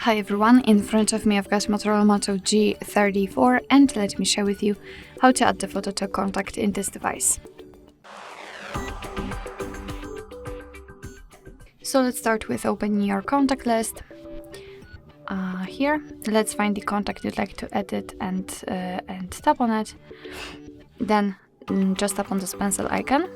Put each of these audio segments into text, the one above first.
Hi everyone, in front of me I've got Motorola Moto G34 and let me share with you how to add the photo to a contact in this device. So let's start with opening your contact list. Here, let's find the contact you'd like to edit and tap on it. Then just tap on this pencil icon.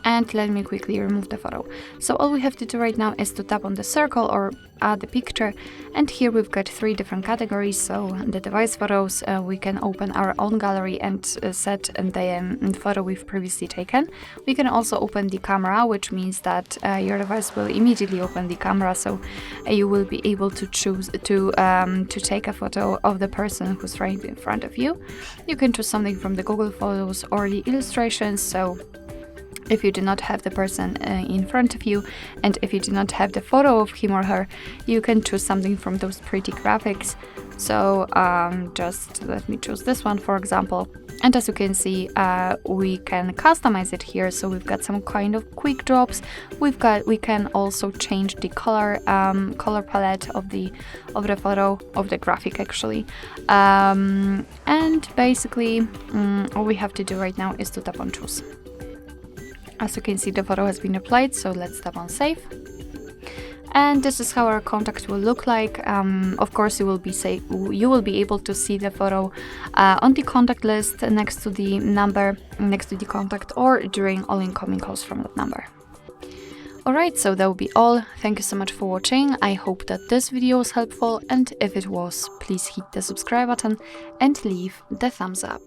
And let me quickly remove the photo. So all we have to do right now is to tap on the circle or add the picture, and here we've got 3 different categories. So the device photos, we can open our own gallery and set the photo we've previously taken. We can also open the camera, which means that your device will immediately open the camera, so you will be able to choose to take a photo of the person who's right in front of you. You can choose something from the Google Photos or the illustrations. So if you do not have the person in front of you, and if you do not have the photo of him or her, you can choose something from those pretty graphics. So just let me choose this one, for example. And as you can see, we can customize it here. So we've got some kind of quick drops. We can also change the color palette of the photo, of the graphic actually. And basically, all we have to do right now is to tap on choose. As you can see, the photo has been applied, so let's tap on save. And this is how our contact will look like. Of course, you will be able to see the photo on the contact list next to the number, next to the contact, or during all incoming calls from that number. Alright, so that will be all. Thank you so much for watching. I hope that this video was helpful, and if it was, please hit the subscribe button and leave the thumbs up.